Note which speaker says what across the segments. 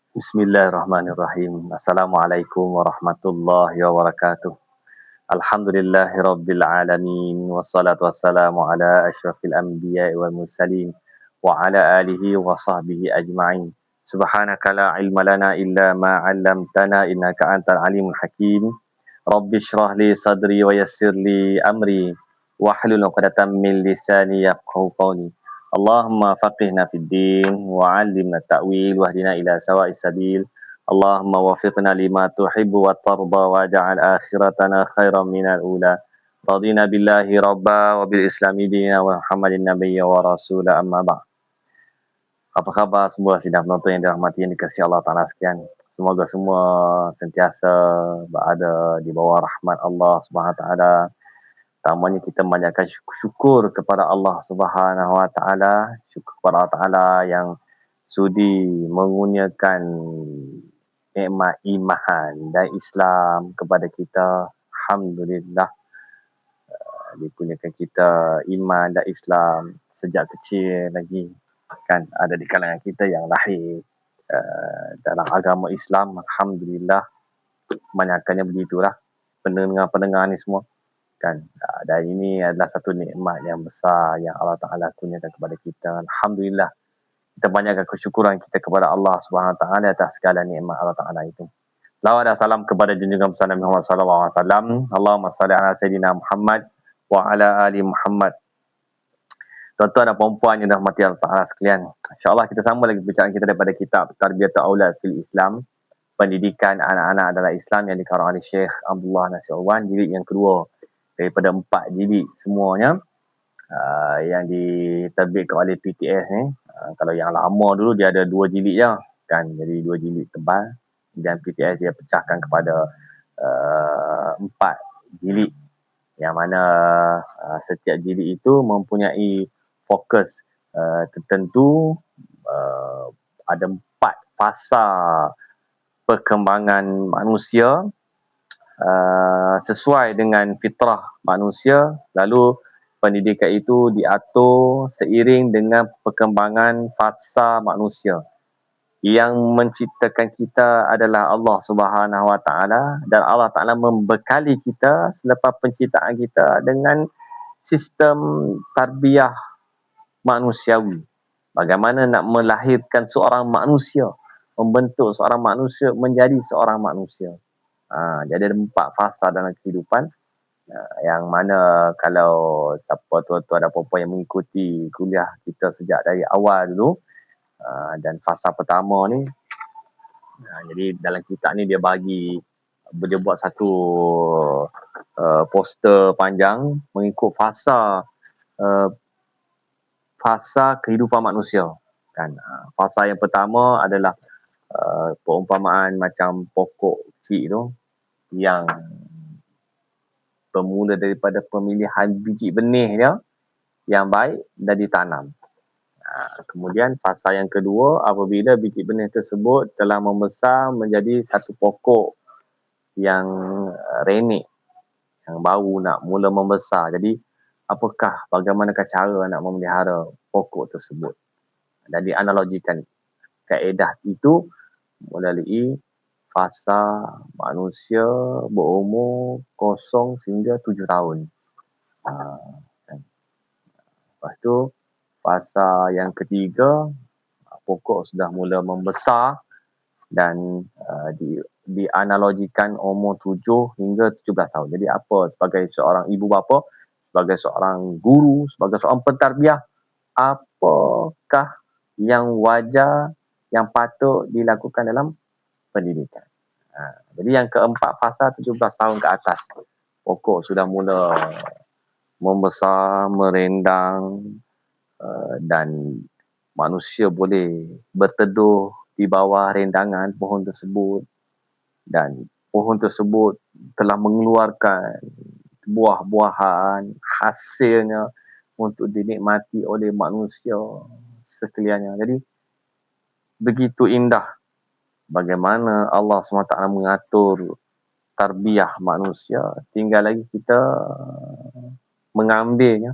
Speaker 1: Bismillahirrahmanirrahim. Assalamualaikum warahmatullahi wabarakatuh. Alhamdulillahirabbil alamin wassalatu wassalamu ala asyrafil anbiya'i wal mursalin wa ala alihi wa sahbihi ajma'in. Subhanaka la ilma lana illa ma 'allamtana innaka antal alimul hakim. Rabbi shrah li sadri wa yassir li amri wahlul 'uqdatam min lisani yafqahu qawli. Allahumma faqihna fid din wa 'allimna ta'wil wahdina ila sawa'is sabil. Allahumma wafiqna lima tuhibbu wa tarda waj'al akhiratana khairan minal ula. Radina billahi rabba wa bil islami dina wa Muhammadin nabiyya wa rasula amma ba'd. Apa khabar semua sidang penonton yang dirahmati yang dikasihi Allah Ta'ala sekalian. Semoga semua sentiasa berada di bawah rahmat Allah Subhanahu Wa Ta'ala. Pertamanya kita banyakkan syukur kepada Allah Subhanahu Wa Ta'ala. Syukur kepada Allah Ta'ala yang sudi mengurniakan nikmat iman dan Islam kepada kita. Alhamdulillah, dikurniakan kita iman dan Islam sejak kecil lagi. Kan ada di kalangan kita yang lahir dalam agama Islam. Alhamdulillah, banyakkannya begitulah pendengar-pendengar ni semua. Kan, dan ini adalah satu nikmat yang besar yang Allah Ta'ala kurniakan kepada kita. Alhamdulillah, kita banyakkan kesyukuran kita kepada Allah Subhanahu Wa Ta'ala atas segala nikmat Allah Ta'ala itu. Salawat dan salam kepada junjungan besar Nabi Muhammad sallallahu alaihi wasallam. Allahumma salli ala sayyidina Muhammad wa ala ali Muhammad. Tuan-tuan dan puan-puan yang dirahmati Allah Ta'ala sekalian, insya-Allah kita sambung lagi bincang kita daripada kitab Tarbiyatul Aulad fil Islam, pendidikan anak-anak adalah Islam, yang dikarang oleh Syekh Abdullah Nasir Wan, jilid yang kedua daripada 4 jilid semuanya, yang diterbitkan oleh PTS ni. Kalau yang lama dulu dia ada 2 jilid je kan, jadi 2 jilid tebal, dan PTS dia pecahkan kepada 4 jilid, yang mana setiap jilid itu mempunyai fokus tertentu. Ada 4 fasa perkembangan manusia sesuai dengan fitrah manusia. Lalu pendidikan itu diatur seiring dengan perkembangan fasa manusia. Yang menciptakan kita adalah Allah Subhanahu Wa Ta'ala, dan Allah Ta'ala membekali kita selepas penciptaan kita dengan sistem tarbiyah manusiawi. Bagaimana nak melahirkan seorang manusia, membentuk seorang manusia menjadi seorang manusia. Jadi ada 4 fasa dalam kehidupan, yang mana kalau siapa tuan-tuan dan puan-puan yang mengikuti kuliah kita sejak dari awal dulu, dan fasa pertama ni, jadi dalam kitab ni dia buat satu poster panjang mengikut fasa kehidupan manusia kan. Fasa yang pertama adalah perumpamaan macam pokok kecil tu, yang bermula daripada pemilihan biji benih dia yang baik dan ditanam. Kemudian fasa yang kedua, apabila biji benih tersebut telah membesar menjadi satu pokok yang renek, yang baru nak mula membesar. Jadi bagaimanakah cara nak memelihara pokok tersebut, dan dianalogikan kaedah itu melalui fasa manusia berumur 0 sehingga 7 tahun. Lepas tu fasa yang ketiga, pokok sudah mula membesar dan dianalogikan umur 7 hingga 17 tahun. Jadi apa, sebagai seorang ibu bapa, sebagai seorang guru, sebagai seorang pentarbiah, apakah yang wajar, yang patut dilakukan dalam pendidikan. Jadi yang keempat, fasa 17 tahun ke atas, pokok sudah mula membesar, merendang, dan manusia boleh berteduh di bawah rendangan pohon tersebut, dan pohon tersebut telah mengeluarkan buah-buahan, hasilnya untuk dinikmati oleh manusia sekaliannya. Jadi begitu indah bagaimana Allah SWT mengatur tarbiyah manusia. Tinggal lagi kita mengambilnya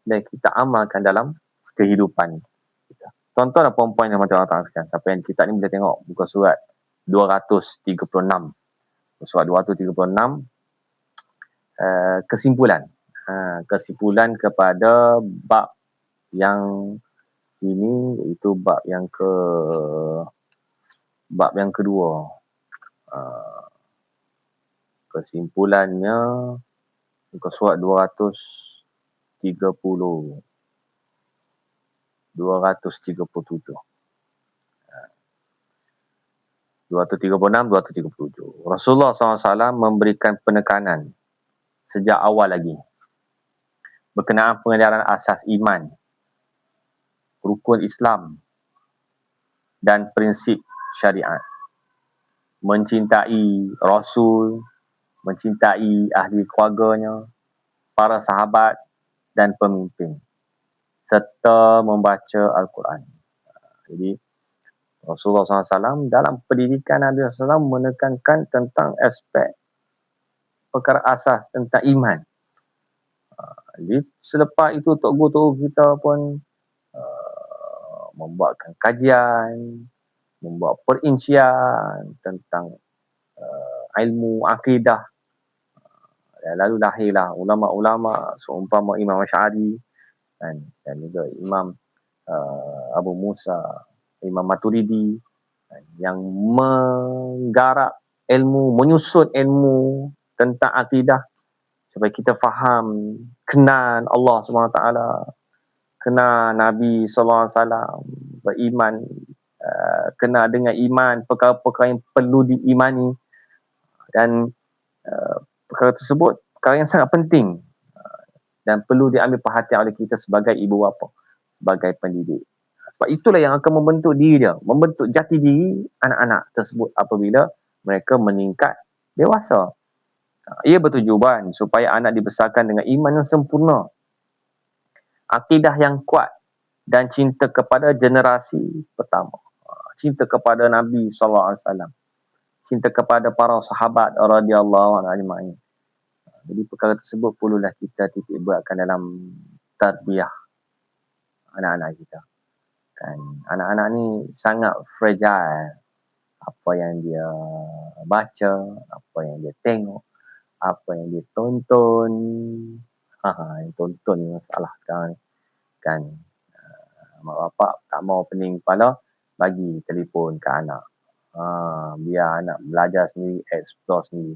Speaker 1: dan kita amalkan dalam kehidupan kita. Tuan-tuan dan puan-puan yang mati Allah Ta'ala sekalian, siapa yang kitab ni boleh tengok buka surat 236. Surat 236, kesimpulan. Kesimpulan kepada bab yang ini, iaitu bab yang kedua. Kesimpulannya muka surat 237. 236, 237. Rasulullah SAW memberikan penekanan sejak awal lagi berkenaan pengejaran asas iman, rukun Islam dan prinsip syariat. Mencintai Rasul, mencintai ahli keluarganya, para sahabat dan pemimpin, serta membaca Al-Quran. Jadi Rasulullah SAW dalam pendidikan Nabi SAW menekankan tentang aspek perkara asas tentang iman. Jadi selepas itu Tok Guru kita pun membuatkan kajian, membuat perincian tentang ilmu akidah. Lalu lahirlah ulama-ulama seumpama Imam Asy'ari dan juga Imam Abu Musa, Imam Maturidi, yang menggarap ilmu, menyusun ilmu tentang akidah supaya kita faham, kenal Allah SWT, kenal Nabi SAW, beriman, kenal dengan iman, perkara-perkara yang perlu diimani, dan perkara tersebut perkara yang sangat penting dan perlu diambil perhatian oleh kita sebagai ibu bapa, sebagai pendidik. Sebab itulah yang akan membentuk diri dia, membentuk jati diri anak-anak tersebut apabila mereka meningkat dewasa. Ia bertujuan supaya anak dibesarkan dengan iman yang sempurna, akidah yang kuat dan cinta kepada generasi pertama, cinta kepada Nabi SAW, cinta kepada para sahabat radhiyallahu anhum. Jadi perkara tersebut perlulah kita titik beratkan dalam tarbiyah anak-anak kita. Kan, anak-anak ni sangat fragile. Apa yang dia baca, apa yang dia tengok, apa yang dia tonton. Yang tonton ni masalah sekarang ni. Kan, mak bapak tak mau pening kepala, bagi telefon ke anak. Biar anak belajar sendiri, explore sendiri.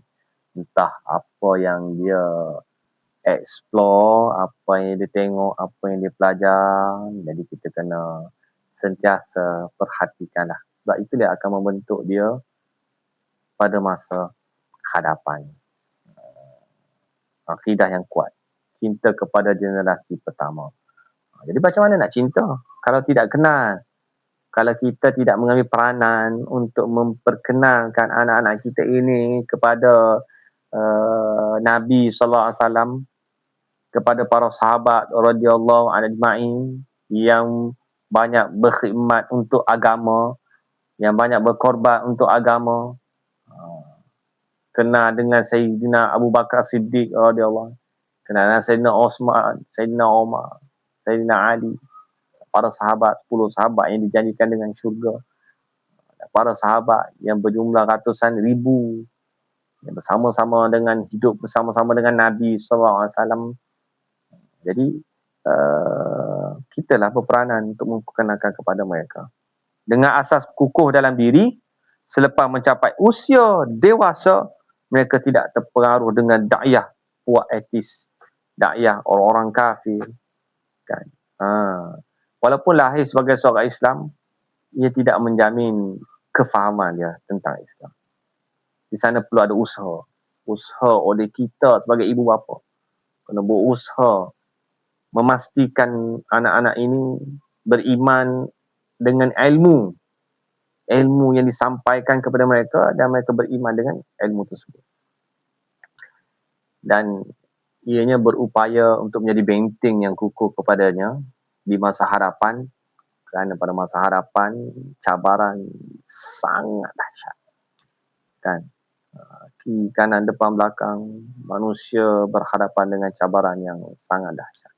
Speaker 1: Entah apa yang dia explore, apa yang dia tengok, apa yang dia pelajar. Jadi kita kena sentiasa perhatikanlah. Sebab itulah akan membentuk dia pada masa hadapan. Akidah yang kuat, cinta kepada generasi pertama. Jadi macam mana nak cinta kalau tidak kenal? Kalau kita tidak mengambil peranan untuk memperkenalkan anak-anak kita ini kepada Nabi SAW, kepada para sahabat radhiyallahu anhum yang banyak berkhidmat untuk agama, yang banyak berkorban untuk agama. Kenal dengan Sayyidina Abu Bakar Siddiq radhiyallahu anhu, kenal dengan Sayyidina Osman, Sayyidina Umar, Sayyidina Ali, para sahabat, 10 sahabat yang dijanjikan dengan syurga, para sahabat yang berjumlah ratusan ribu yang bersama-sama dengan hidup bersama-sama dengan Nabi SAW. Jadi kitalah berperanan untuk memperkenalkan kepada mereka dengan asas kukuh dalam diri. Selepas mencapai usia dewasa, mereka tidak terpengaruh dengan dakwah puak etis, dakwah orang-orang kafir. Kan? Walaupun lahir sebagai seorang Islam, ia tidak menjamin kefahaman dia tentang Islam. Di sana perlu ada usaha oleh kita sebagai ibu bapa. Kena berusaha memastikan anak-anak ini beriman dengan ilmu yang disampaikan kepada mereka, dan mereka beriman dengan ilmu tersebut. Dan ianya berupaya untuk menjadi benteng yang kukuh kepadanya di masa hadapan, kerana pada masa hadapan cabaran sangat dahsyat. Kan? Kiri, kanan, depan, belakang, manusia berhadapan dengan cabaran yang sangat dahsyat.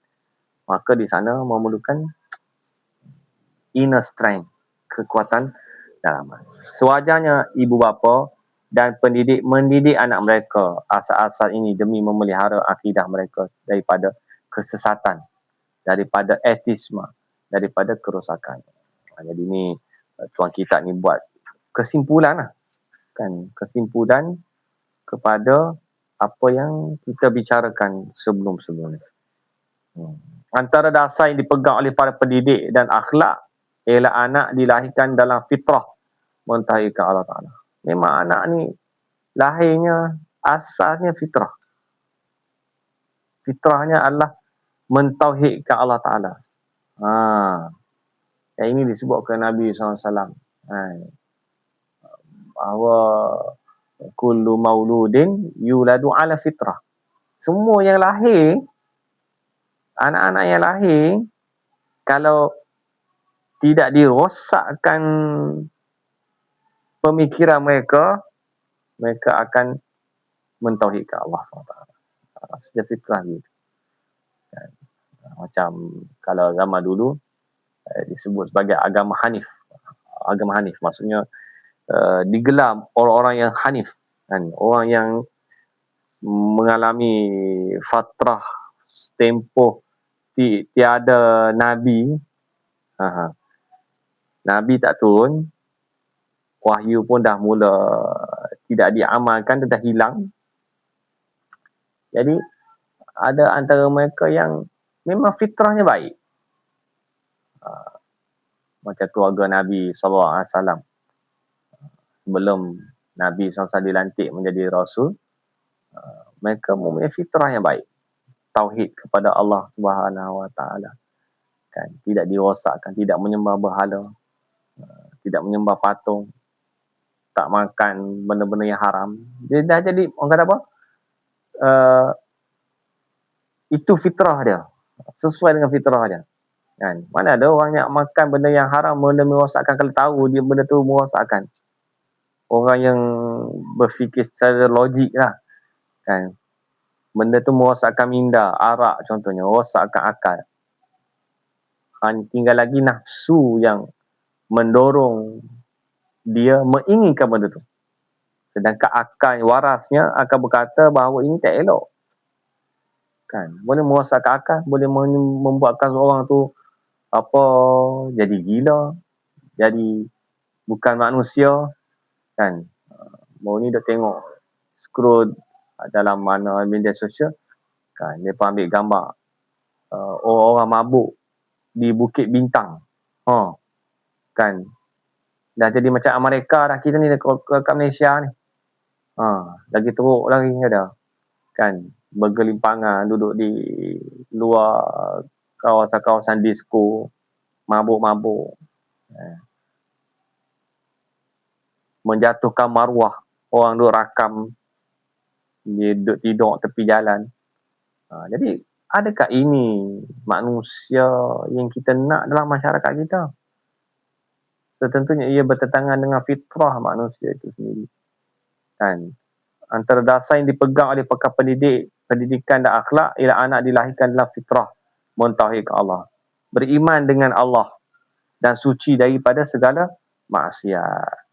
Speaker 1: Maka di sana memerlukan inner strength, kekuatan dalaman. Sewajarnya ibu bapa dan pendidik mendidik anak mereka asal-asal ini demi memelihara akidah mereka daripada kesesatan, daripada etisme, daripada kerosakan. Jadi ni tuan kitab ni buat kesimpulan lah, kan, kesimpulan kepada apa yang kita bicarakan sebelum-sebelum ni. Antara dasar yang dipegang oleh para pendidik dan akhlak ialah anak dilahirkan dalam fitrah mentauhidkan Allah Ta'ala. Memang anak ni lahirnya asasnya fitrah. Fitrahnya adalah mentauhidkan Allah Ta'ala. Yang ini disebutkan Nabi SAW. Bahawa kullu mauludin yuladu ala fitrah. Semua yang lahir, anak-anak yang lahir, kalau tidak dirosakkan pemikiran mereka, mereka akan mentauhidkan Allah SWT. Sejak fitrah gitu. Macam kalau zaman dulu disebut sebagai agama Hanif. Agama Hanif maksudnya digelar orang-orang yang Hanif, kan? Orang yang mengalami fatrah tempoh tiada Nabi. Nabi tak turun, wahyu pun dah mula tidak diamalkan, dah hilang. Jadi ada antara mereka yang memang fitrahnya baik. Macam keluarga Nabi SAW. Sebelum Nabi SAW dilantik menjadi Rasul, mereka mempunyai fitrah yang baik. Tauhid kepada Allah Subhanahu Wa Taala. Kan, tidak dirosakkan, tidak menyembah berhala, tidak menyembah patung, tak makan benda-benda yang haram. Dia dah jadi, orang kata apa? Itu fitrah dia. Sesuai dengan fitrah dia. Kan? Mana ada orang yang makan benda yang haram, benda merosakkan, kalau tahu dia benda tu merosakkan. Orang yang berfikir secara logik lah. Kan? Benda tu merosakkan minda, arak contohnya, merosakkan akal. Tinggal lagi nafsu yang mendorong dia menginginkan benda tu. Sedangkan akal warasnya akan berkata bahawa ini tak elok. Kan? Boleh merosakkan akal, boleh membuatkan orang tu jadi gila, jadi bukan manusia. Kan? Baru ni dah tengok scroll dalam mana media sosial, kan, dia pun ambil gambar orang mabuk di Bukit Bintang. Kan, dah jadi macam Amerika dah kita ni dekat Malaysia ni. Lagi teruk lagi ada. Kan, bergelimpangan duduk di luar kawasan-kawasan disko, mabuk-mabuk. Menjatuhkan maruah, orang duduk rakam, dia duduk tidur tepi jalan. Jadi adakah ini manusia yang kita nak dalam masyarakat kita? Tentunya ia bertentangan dengan fitrah manusia itu sendiri. Kan? Antara dasar yang dipegang oleh pakar pendidikan dan akhlak ialah anak dilahirkan dalam fitrah mentauhidkan Allah, beriman dengan Allah dan suci daripada segala maksiat.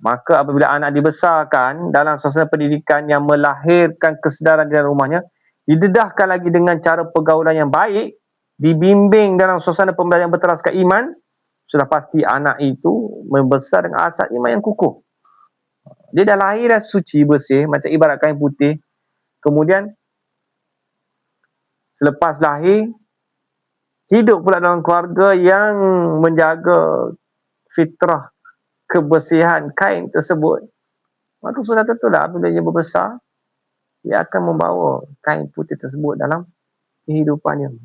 Speaker 1: Maka apabila anak dibesarkan dalam suasana pendidikan yang melahirkan kesedaran di dalam rumahnya, didedahkan lagi dengan cara pergaulan yang baik, dibimbing dalam suasana pembelajaran berteraskan iman, sudah pasti anak itu membesar dengan asas iman yang kukuh. Dia dah lahir dah suci, bersih, macam ibarat kain putih. Kemudian selepas lahir, hidup pula dalam keluarga yang menjaga fitrah kebersihan kain tersebut. Maka sudah tentulah apabila dia berbesar, dia akan membawa kain putih tersebut dalam kehidupannya,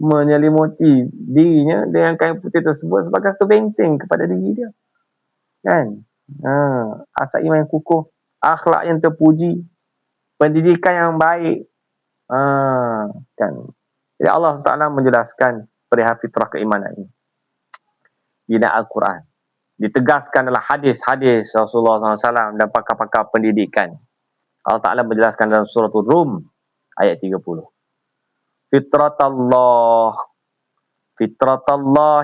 Speaker 1: menyelimuti dirinya dengan kain putih tersebut sebagai satu benteng kepada diri dia. Kan? Asas iman yang kukuh, akhlak yang terpuji, pendidikan yang baik. Kan? Jadi Allah Ta'ala menjelaskan perihal fitrah keimanan ini di Al-Quran. Ditegaskan dalam hadis-hadis Rasulullah SAW dan pakar-pakar pendidikan. Allah Ta'ala menjelaskan dalam surah Rum ayat 30. fitratallah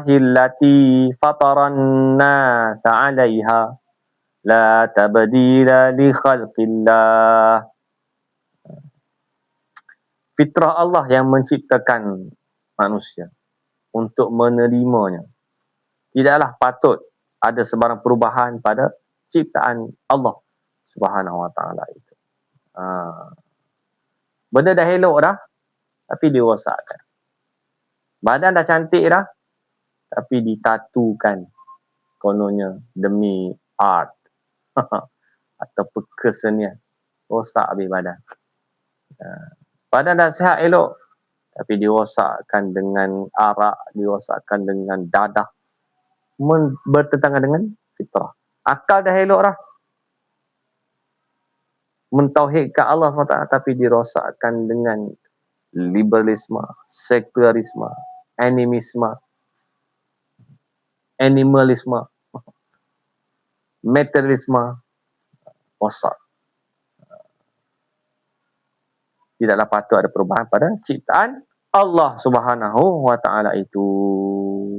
Speaker 1: allati fataran nasa 'alaiha la tabdila li khalqillah. Fitrah Allah yang menciptakan manusia untuk menerimanya. Tidaklah patut ada sebarang perubahan pada ciptaan Allah Subhanahu Wa Taala itu. Benda dah elok dah, tapi dirosakkan. Badan dah cantik dah, tapi ditatukan kononnya demi art atau kesenian. Rosak habis badan. Badan dah sihat elok, tapi dirosakkan dengan arak, dirosakkan dengan dadah, bertentangan dengan fitrah. Akal dah elok dah, mentauhidkan Allah SWT, tapi dirosakkan dengan liberalisme, sekularisme, animalisme, materialisme, rosak. Tidaklah patut ada perubahan pada ciptaan Allah Subhanahu Wa Taala itu.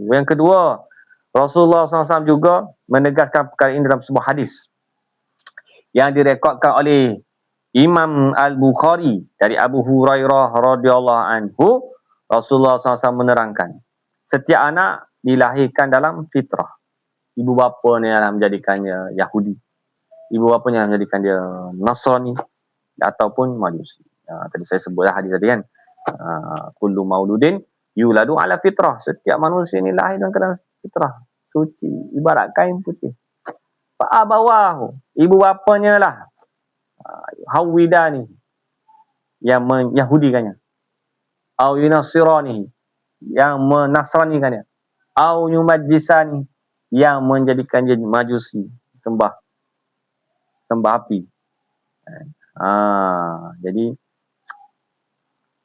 Speaker 1: Yang kedua, Rasulullah SAW juga menegaskan perkara ini dalam sebuah hadis yang direkodkan oleh Imam Al-Bukhari dari Abu Hurairah radhiyallahu anhu. Rasulullah SAW menerangkan, setiap anak dilahirkan dalam fitrah. Ibu bapa ni adalah menjadikannya Yahudi, ibu bapanya menjadikan dia Nasrani ataupun Majusi. Tadi saya sebutlah hadis tadi kan, kullu mauludin yuladu ala fitrah. Setiap manusia ni lahir dalam keadaan fitrah, suci, ibarat kain putih. Fa'abawahu, ibu bapanya lah hawidani, yang menyahudikannya, au yunasirani, yang menasranikannya, au yumajjisani, yang menjadikan dia majusi, sembah api. Jadi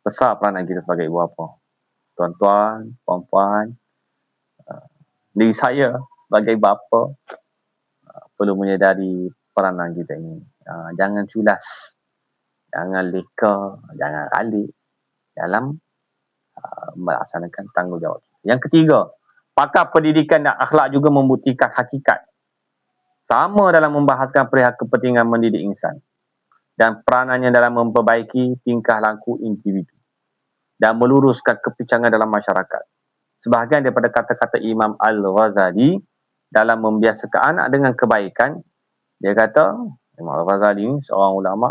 Speaker 1: besar peranan kita sebagai ibu bapa, tuan-tuan, puan-puan, diri saya sebagai bapa perlu menyedari peranan kita ini. Jangan culas, jangan leka, jangan ralik dalam melaksanakan tanggungjawab. Yang ketiga, pakar pendidikan dan akhlak juga membuktikan hakikat sama dalam membahaskan perihal kepentingan mendidik insan dan peranannya dalam memperbaiki tingkah laku individu dan meluruskan kepincangan dalam masyarakat. Sebahagian daripada kata-kata Imam Al-Ghazali dalam membiasakan anak dengan kebaikan, dia kata, Imam Al-Ghazali ni seorang ulama,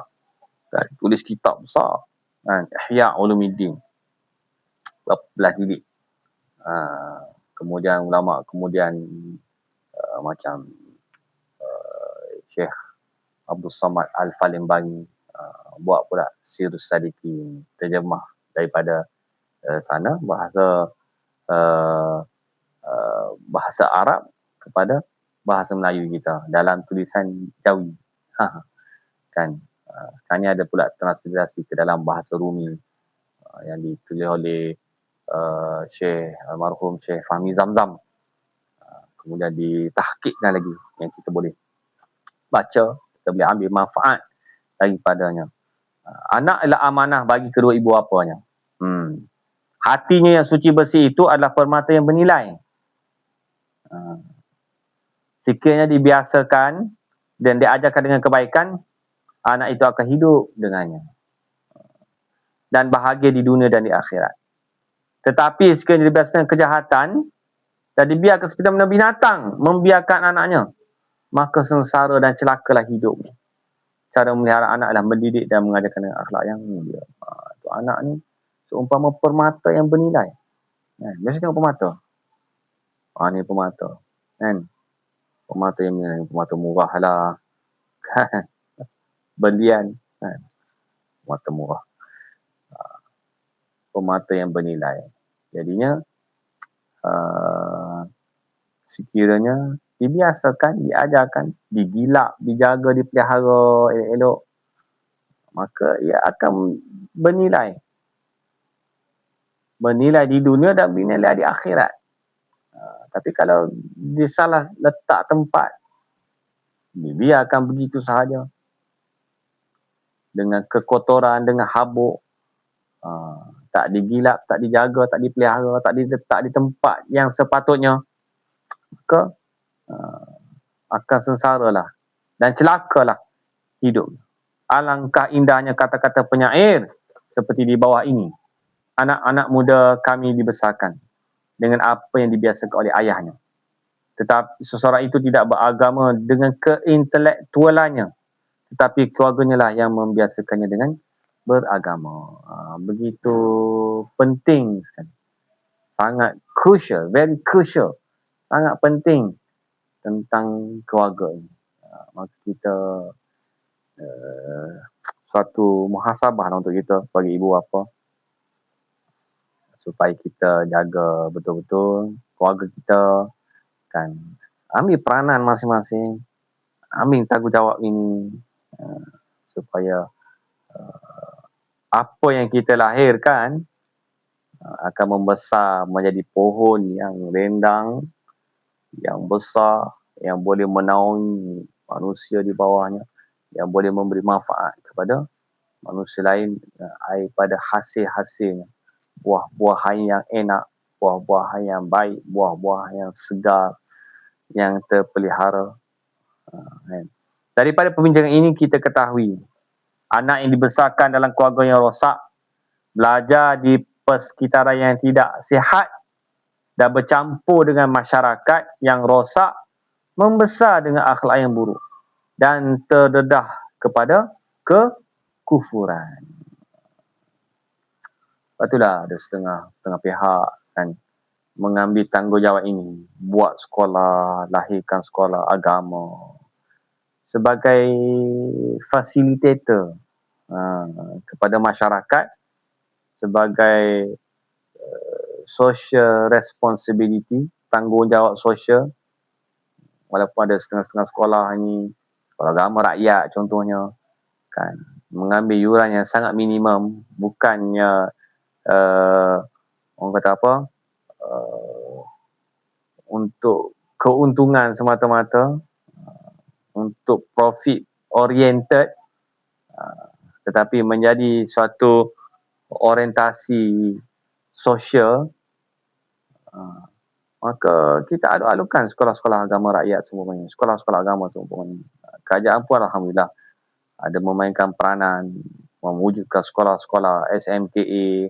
Speaker 1: tulis kitab besar, Ihya Ulumuddin, berapa belas jilid. Kemudian ulama, macam Syekh Abdul Samad Al-Falimbangi buat pula Sirus Sadiqin, terjemah daripada sana bahasa Arab kepada bahasa Melayu kita dalam tulisan Jawi. Kan, sekarang ada pula transliterasi ke dalam bahasa Rumi yang ditulis oleh Syekh almarhum Syekh Fahmi Zamzam. Kemudian ditahqiqkan lagi, yang kita boleh baca, kita boleh ambil manfaat daripadanya. Anak adalah amanah bagi kedua ibu bapanya. Hatinya yang suci bersih itu adalah permata yang bernilai. Sekiranya dibiasakan dan diajarkan dengan kebaikan, anak itu akan hidup dengannya dan bahagia di dunia dan di akhirat. Tetapi sekiranya dibiasakan kejahatan dan dibiarkan seperti mana binatang membiarkan anaknya, maka sengsara dan celakalah hidupnya. Cara memelihara anak adalah mendidik dan mengajarkan dengan akhlak yang mulia. Anak ni seumpama permata yang bernilai. Biasa tengok permata. Ni permata. Kan? Permata yang bernilai. Permata murah lah. Kan? Berlian. Kan? Permata murah. Permata yang bernilai. Jadinya, sekiranya dibiasakan, diajarkan, digilap, dijaga, dipelihara elok-elok, maka ia akan bernilai. Bernilai di dunia dan bernilai di akhirat. Tapi kalau disalah letak tempat, dibiarkan begitu sahaja, dengan kekotoran, dengan habuk, tak digilap, tak dijaga, tak dipelihara, tak diletak di tempat yang sepatutnya, maka akan sengsaralah dan celakalah hidup. Alangkah indahnya kata-kata penyair seperti di bawah ini. Anak-anak muda kami dibesarkan dengan apa yang dibiasakan oleh ayahnya. Tetapi seseorang itu tidak beragama dengan keintelektualannya, tetapi keluarganya lah yang membiasakannya dengan beragama. Begitu penting sekali. Sangat crucial, very crucial. Sangat penting tentang keluarga ini. Maka kita suatu muhasabah untuk kita sebagai ibu bapa, supaya kita jaga betul-betul keluarga kita, kan, ambil peranan masing-masing, ambil tanggungjawab ini, supaya apa yang kita lahirkan akan membesar menjadi pohon yang rindang, yang besar, yang boleh menaungi manusia di bawahnya, yang boleh memberi manfaat kepada manusia lain daripada hasil-hasilnya. Buah-buahan yang enak, buah-buahan yang baik, buah-buahan yang segar, yang terpelihara. Daripada perbincangan ini kita ketahui, anak yang dibesarkan dalam keluarga yang rosak, belajar di persekitaran yang tidak sihat dan bercampur dengan masyarakat yang rosak, membesar dengan akhlak yang buruk dan terdedah kepada kekufuran. Itulah ada setengah pihak kan mengambil tanggungjawab ini, buat sekolah, lahirkan sekolah agama sebagai fasilitator kepada masyarakat, sebagai social responsibility, tanggungjawab sosial. Walaupun ada setengah-setengah sekolah ni, sekolah agama rakyat contohnya, kan, mengambil yuran yang sangat minimum, bukannya orang kata apa, untuk keuntungan semata-mata, untuk profit oriented, tetapi menjadi suatu orientasi sosial, maka kita alu-alukan sekolah-sekolah agama rakyat semuanya, sekolah-sekolah agama semuanya. Kerajaan pun alhamdulillah ada memainkan peranan mewujudkan sekolah-sekolah SMKA,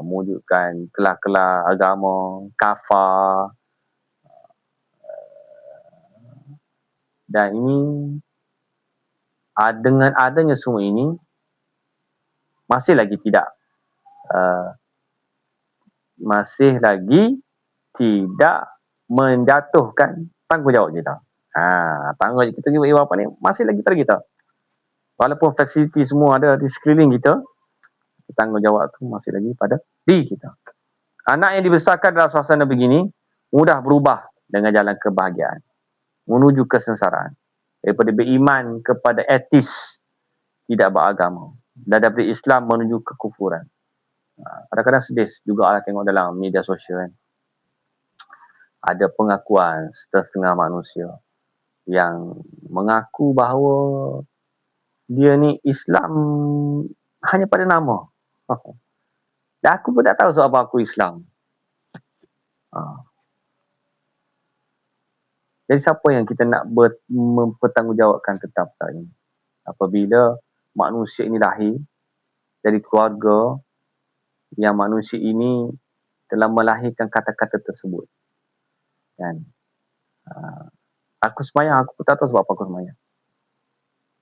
Speaker 1: mewujudkan kelas-kelas agama, kafah, dan ini dengan adanya semua ini masih lagi tidak menjatuhkan tanggungjawab kita. Tanggungjawab kita ibu bapa ni masih lagi pada kita. Walaupun fasiliti semua ada di sekeliling kita, tanggungjawab tu masih lagi pada diri kita. Anak yang dibesarkan dalam suasana begini mudah berubah dengan jalan kebahagiaan menuju kesengsaraan, daripada beriman kepada etis tidak beragama, dan daripada Islam menuju kekufuran. Kadang-kadang sedih juga lah tengok dalam media sosial kan, ada pengakuan setengah manusia yang mengaku bahawa dia ni Islam hanya pada nama. Dan aku pun tak tahu sebab apa aku Islam. Jadi siapa yang kita nak mempertanggungjawabkan tentang perkara ini? Apabila manusia ini lahir dari keluarga yang manusia ini telah melahirkan kata-kata tersebut, kan? Aku semayang, aku pun tak tahu sebab apa aku semayang.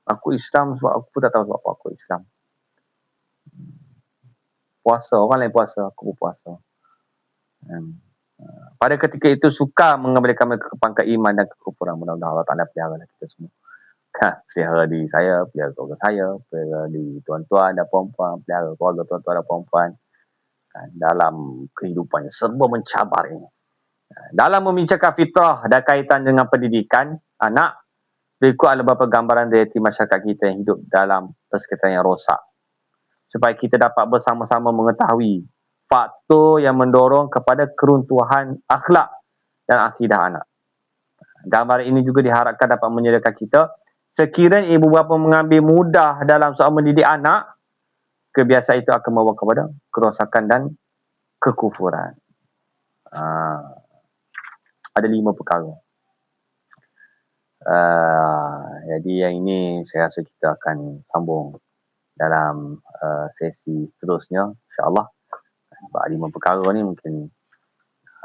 Speaker 1: Aku Islam sebab aku pun tak tahu sebab apa aku Islam. Puasa, orang lain puasa, aku pun puasa. Pada ketika itu sukar mengambilkan mereka ke pangkat iman dan kekufuran. Mudah-mudahan Allah Ta'ala pelihara kita semua. Pelihara diri saya, pelihara keluarga saya, pelihara diri tuan-tuan dan puan-puan, pelihara keluarga tuan-tuan dan puan-puan, dalam kehidupan yang serba mencabar ini. Dalam membincangkan fitrah dan kaitan dengan pendidikan anak, berikut adalah beberapa gambaran realiti masyarakat kita yang hidup dalam persekitaran yang rosak, supaya kita dapat bersama-sama mengetahui faktor yang mendorong kepada keruntuhan akhlak dan akidah anak. Gambar ini juga diharapkan dapat menyediakan kita, sekiranya ibu bapa mengambil mudah dalam soal mendidik anak, kebiasaan itu akan membawa kepada kerosakan dan kekufuran. Ada 5 perkara. Jadi yang ini saya rasa kita akan sambung dalam sesi seterusnya, insyaAllah. Sebab 5 perkara ni mungkin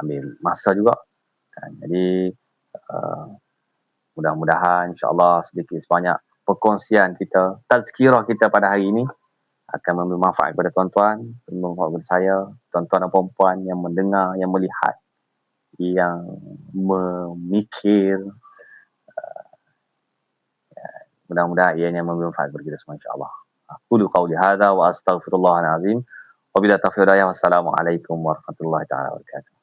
Speaker 1: ambil masa juga. Jadi mudah-mudahan insyaAllah sedikit sebanyak perkongsian kita, tazkirah kita pada hari ini akan memberi manfaat kepada tuan-tuan, memberi manfaat kepada saya, tuan-tuan dan puan yang mendengar, yang melihat, yang memikir. Mudah-mudahan ianya memberi manfaat kepada kita semua, insyaAllah. Qulu qawli hadha wa astaghfirullahalazim. Wabillahi taufiq wal hidayah. Wassalamualaikum warahmatullahi wabarakatuh.